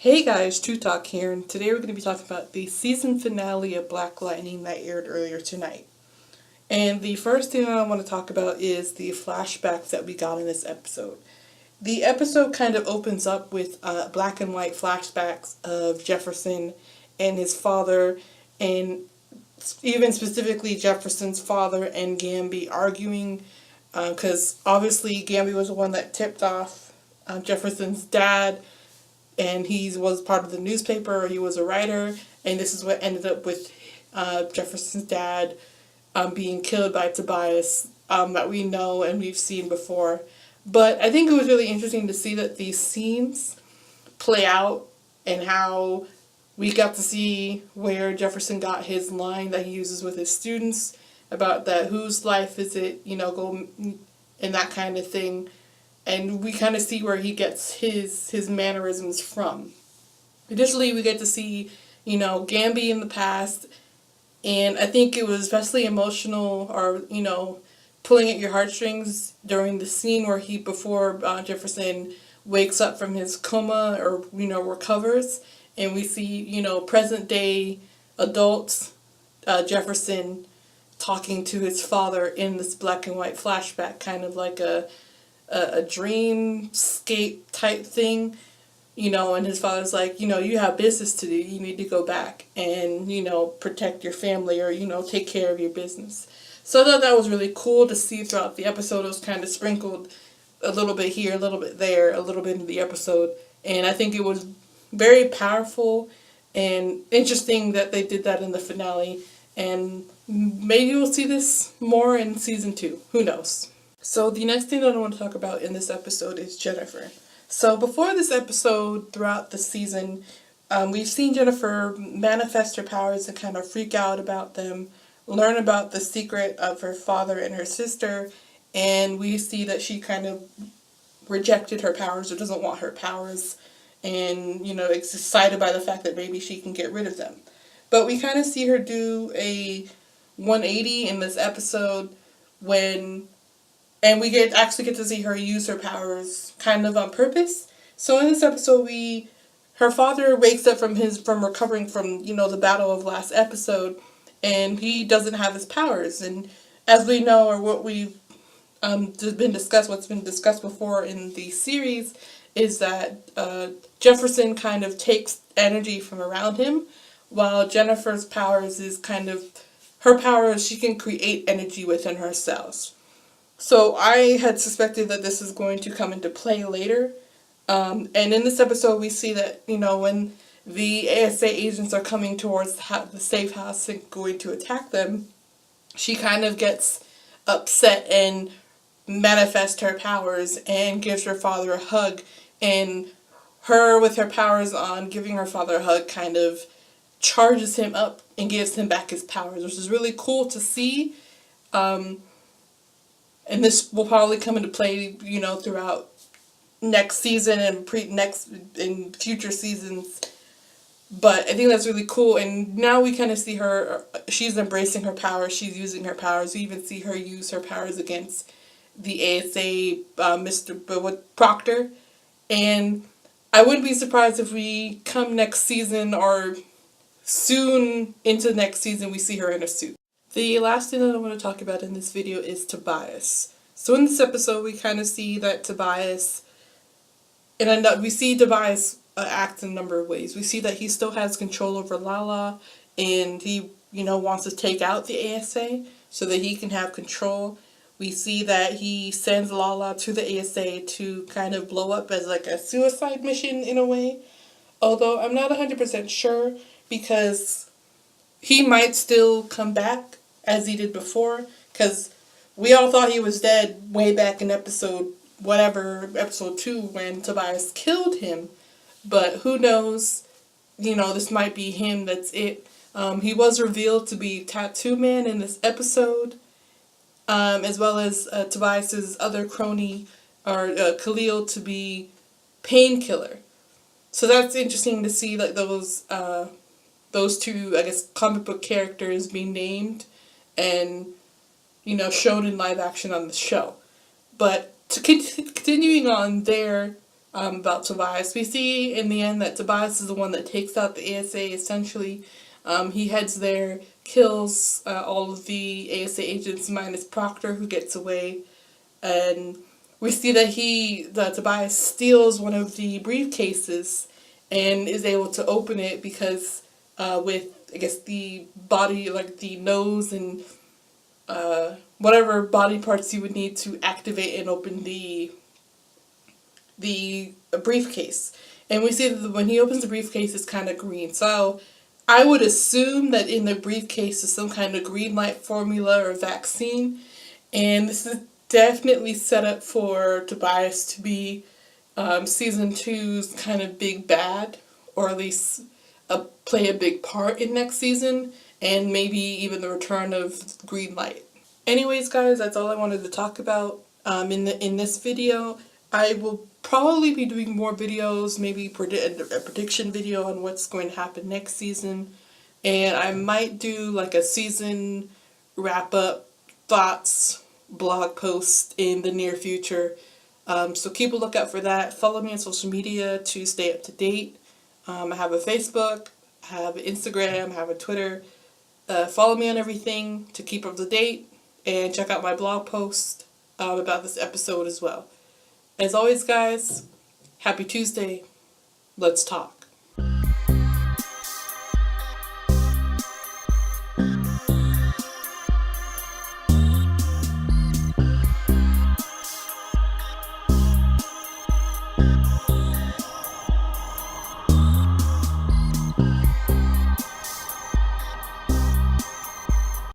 Hey guys, Truetalk here, and today we're going to be talking about the season finale of Black Lightning that aired earlier tonight. And the first thing I want to talk about is the flashbacks that we got in this episode. The episode kind of opens up with black and white flashbacks of Jefferson and his father, and even specifically Jefferson's father and Gamby arguing, because obviously Gamby was the one that tipped off Jefferson's dad, and he was part of the newspaper, or he was a writer, and this is what ended up with Jefferson's dad being killed by Tobias, that we know and we've seen before. But I think it was really interesting to see that these scenes play out and how we got to see where Jefferson got his line that he uses with his students about that whose life is it, go and that kind of thing. And we kind of see where he gets his mannerisms from. Additionally, we get to see, Gamby in the past, and I think it was especially emotional, or, pulling at your heartstrings during the scene where before Jefferson wakes up from his coma, or, recovers, and we see, present day adults, Jefferson talking to his father in this black and white flashback, kind of like a dreamscape type thing, and his father's like, you have business to do, you need to go back and, protect your family, or, take care of your business. So I thought that was really cool to see throughout the episode. It was kind of sprinkled a little bit here, a little bit there, a little bit in the episode, and I think it was very powerful and interesting that they did that in the finale, and maybe we'll see this more in season 2, who knows. So the next thing that I want to talk about in this episode is Jennifer. So before this episode, throughout the season, we've seen Jennifer manifest her powers and kind of freak out about them, learn about the secret of her father and her sister, and we see that she kind of rejected her powers, or doesn't want her powers, and, is excited by the fact that maybe she can get rid of them. But we kind of see her do a 180 in this episode and we actually get to see her use her powers kind of on purpose. So in this episode, her father wakes up from recovering from, the battle of last episode, and he doesn't have his powers. And as we know, or what what's been discussed before in the series, is that Jefferson kind of takes energy from around him, while Jennifer's powers is kind of, her powers, she can create energy within herself. So I had suspected that this is going to come into play later. And in this episode, we see that, when the ASA agents are coming towards the safe house and going to attack them, she kind of gets upset and manifests her powers and gives her father a hug. And her, with her powers on, giving her father a hug kind of charges him up and gives him back his powers, which is really cool to see. And this will probably come into play, throughout next season and in future seasons. But I think that's really cool. And now we kind of see her, she's embracing her powers, she's using her powers. We even see her use her powers against the ASA, Mr. Proctor. And I wouldn't be surprised if we come next season, or soon into next season, we see her in a suit. The last thing that I want to talk about in this video is Tobias. So in this episode, we kind of see that Tobias, we see Tobias act in a number of ways. We see that he still has control over Lala, and he, wants to take out the ASA so that he can have control. We see that he sends Lala to the ASA to kind of blow up as like a suicide mission in a way. Although I'm not 100% sure, because he might still come back as he did before, because we all thought he was dead way back in episode 2, when Tobias killed him. But who knows, this might be him, that's it. He was revealed to be Tattoo Man in this episode, as well as Tobias's other crony, or Khalil, to be Painkiller. So that's interesting to see, like, those two, I guess, comic book characters being named and, shown in live action on the show. But continuing on there, about Tobias. We see in the end that Tobias is the one that takes out the ASA essentially. He heads there, kills all of the ASA agents minus Proctor, who gets away, and we see that Tobias steals one of the briefcases and is able to open it because with, I guess, the body, like the nose and whatever body parts you would need to activate and open the briefcase. And we see that when he opens the briefcase, it's kind of green. So I would assume that in the briefcase is some kind of green light formula or vaccine. And this is definitely set up for Tobias to be season two's kind of big bad, or at least play a big part in next season, and maybe even the return of green light. Anyways, guys, that's all I wanted to talk about in this video. I will probably be doing more videos, maybe a prediction video on what's going to happen next season, and I might do like a season wrap up thoughts blog post in the near future. So keep a lookout for that. Follow me on social media to stay up to date. I have a Facebook, I have an Instagram, I have a Twitter. Follow me on everything to keep up to date, and check out my blog post about this episode as well. As always, guys, happy Tuesday. Let's talk.